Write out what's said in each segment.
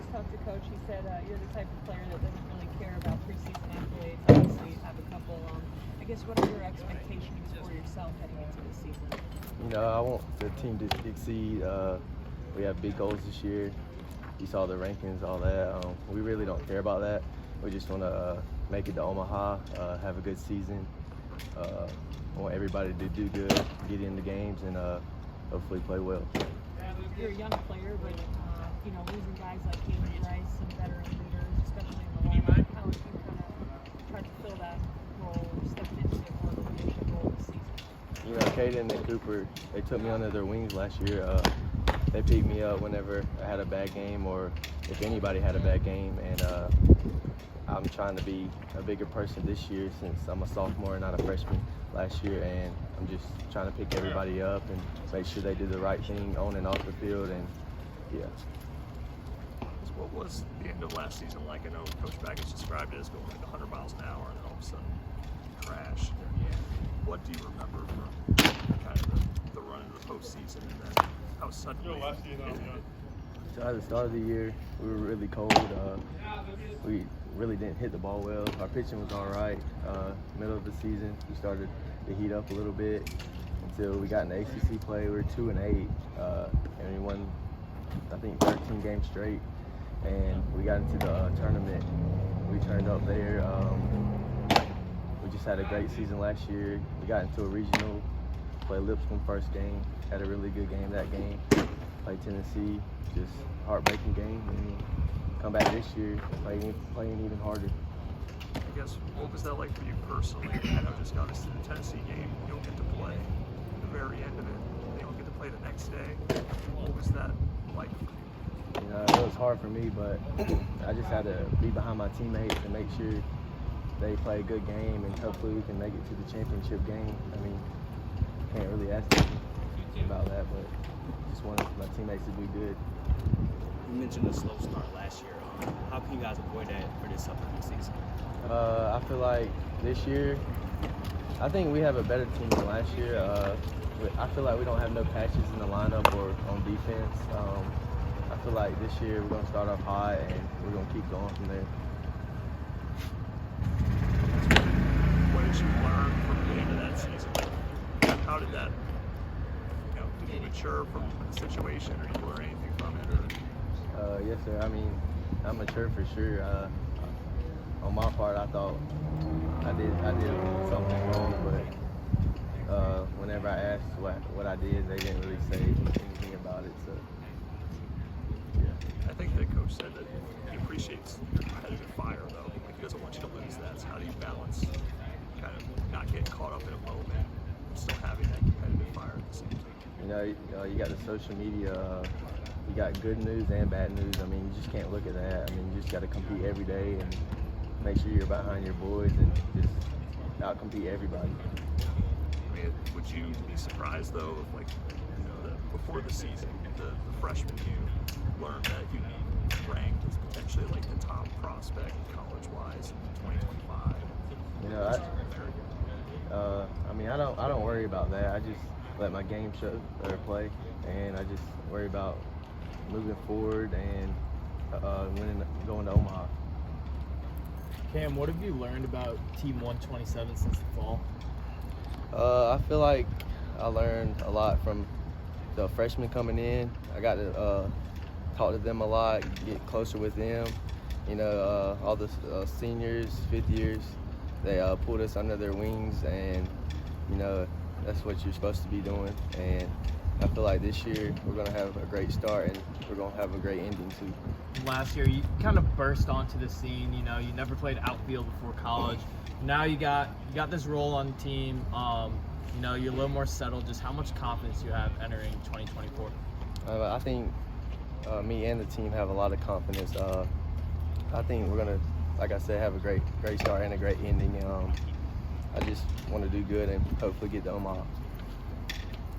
just talked to Coach. He said you're the type of player that doesn't really care about preseason accolades. Obviously, you have a couple. I guess what are your expectations for yourself heading into this season? You know, I want the team to exceed. We have big goals this year. You saw the rankings, all that. We really don't care about that. We just want to make it to Omaha, have a good season. I want everybody to do good, get in the games, and hopefully play well. You're a young player, but you know, losing guys like Caden Rice, some veteran leaders, especially in the lineup, how would you kind of try to fill that role or step into a more leadership role this season? You know, Caden and Cooper, they took me under their wings last year. They picked me up whenever I had a bad game or if anybody had a bad game, and I'm trying to be a bigger person this year since I'm a sophomore and not a freshman last year, and I'm just trying to pick everybody up and make sure they do the right thing on and off the field, and yeah. What was the end of last season like? I know Coach Baggett described it as going like 100 miles an hour and then all of a sudden crash. What do you remember from kind of the run into the postseason and then how suddenly it ended? So at the start of the year, we were really cold. We really didn't hit the ball well. Our pitching was all right. Middle of the season, we started to heat up a little bit until we got in the ACC play. We were 2-8, and we won, I think, 13 games straight. And we got into the tournament. We turned up there. We just had a great season last year. We got into a regional, played Lipscomb first game, had a really good game that game. Played Tennessee, just heartbreaking game. And come back this year, playing even harder. I guess, what was that like for you personally? I know just got us to the Tennessee game, you don't get to play at the very end of it. They don't get to play the next day. What was that like? You know, it was hard for me, but I just had to be behind my teammates and make sure they play a good game, and hopefully we can make it to the championship game. I mean, can't really ask them about that, but just wanted my teammates to do good. You mentioned the slow start last year. How can you guys avoid that for this upcoming season? I feel like this year, I think we have a better team than last year. I feel like we don't have no patches in the lineup or on defense. I feel like this year we're going to start off high and we're going to keep going from there. What did you learn from the end of that season? How did that, did you mature from the situation, or did you learn anything from it? Or? Yes, sir. I mean, I'm mature for sure. On my part, I thought I did something wrong, but whenever I asked what I did, they didn't really say anything about it. So, yeah. I think the coach said that he appreciates your competitive fire, though. Like, he doesn't want you to lose that. So how do you balance kind of not getting caught up in a moment, and still having that competitive fire at the same time? You got the social media. You got good news and bad news. I mean, you just can't look at that. I mean, you just got to compete every day and make sure you're behind your boys and just out-compete everybody. I mean, would you be surprised, though, if, like, that before the season, the freshman you learned that you'd be ranked as potentially, like, the top prospect college-wise in 2025? I mean, I don't worry about that. I just let my game show or play, and I just worry about moving forward and going to Omaha. Cam, what have you learned about Team 127 since the fall? I feel like I learned a lot from the freshmen coming in. I got to talk to them a lot, get closer with them. All the seniors, fifth years, they pulled us under their wings, and that's what you're supposed to be doing. And I feel like this year we're going to have a great start and we're going to have a great ending too. Last year you kind of burst onto the scene. You never played outfield before college. Now you got this role on the team. You're a little more settled. Just how much confidence you have entering 2024? I think me and the team have a lot of confidence. I think we're going to, like I said, have a great start and a great ending. I just want to do good and hopefully get to Omaha.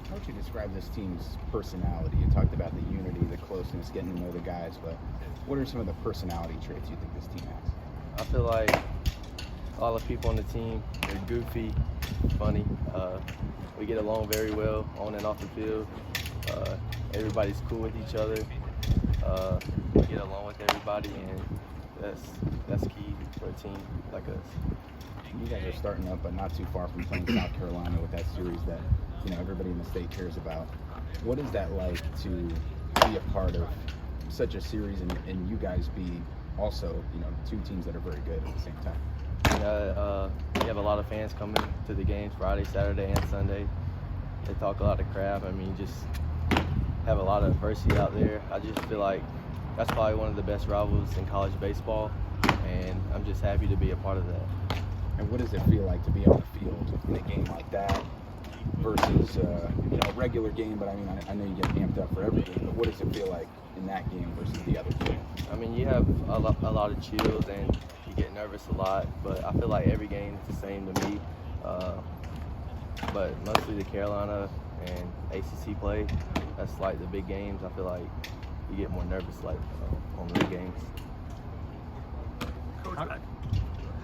How would you describe this team's personality? You talked about the unity, the closeness, getting to know the guys, but what are some of the personality traits you think this team has? I feel like all the people on the team are goofy, funny. We get along very well on and off the field. Everybody's cool with each other. get along with everybody, and that's key for a team like us. You guys are starting up, but not too far from playing South Carolina with that series that everybody in the state cares about. What is that like to be a part of such a series, and you guys be also two teams that are very good at the same time? We have a lot of fans coming to the games Friday, Saturday, and Sunday. They talk a lot of crap. I mean, just have a lot of adversity out there. I just feel like that's probably one of the best rivals in college baseball, and I'm just happy to be a part of that. And what does it feel like to be on the field in a game like that versus a regular game? But I mean, I know you get amped up for every game, but what does it feel like in that game versus the other game? I mean, you have a lot of chills and you get nervous a lot, but I feel like every game is the same to me. But mostly the Carolina and ACC play, that's like the big games. I feel like you get more nervous on those games. Coach, back.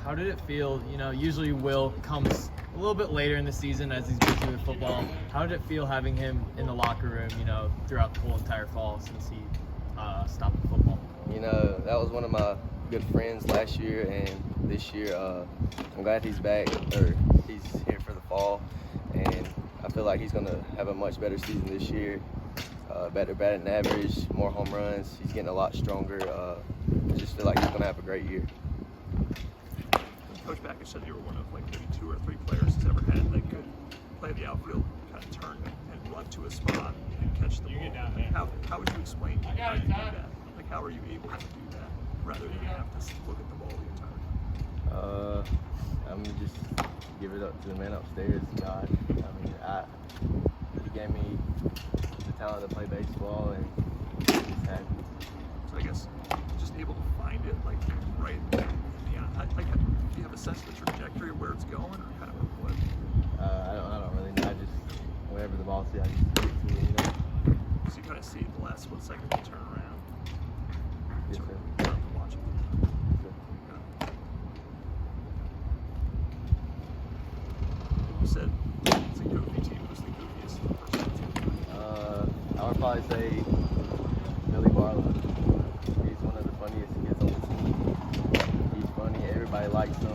How did it feel? Usually Will comes a little bit later in the season as he's busy with football. How did it feel having him in the locker room, throughout the whole entire fall since he stopped football? That was one of my good friends last year, and this year I'm glad he's back, or he's here for the fall, and I feel like he's going to have a much better season this year. Better batting average, more home runs. He's getting a lot stronger. I just feel like he's going to have a great year. Coach Backett said you were one of maybe 2 or 3 players he's ever had that could play the outfield, kind of turn and run to a spot and catch the ball. How would you explain how you do that? How are you able to do that rather than have to look at the ball the entire time? I'm gonna just give it up to the man upstairs, God. I mean, he gave me the talent to play baseball, and I'm just happy. So I guess just able to find it right. Do you have a sense of the trajectory of where it's going, or kind of what? I don't really know. I just wherever the ball's at, I just get to it. So you kind of see it the last split second you turn around. Yes, sir. You have to watch it. You said it's a goofy team. Who's the goofiest person on the team? I would probably say Billy Barlow. He's one of the funniest kids on the team. He's funny. Everybody likes him.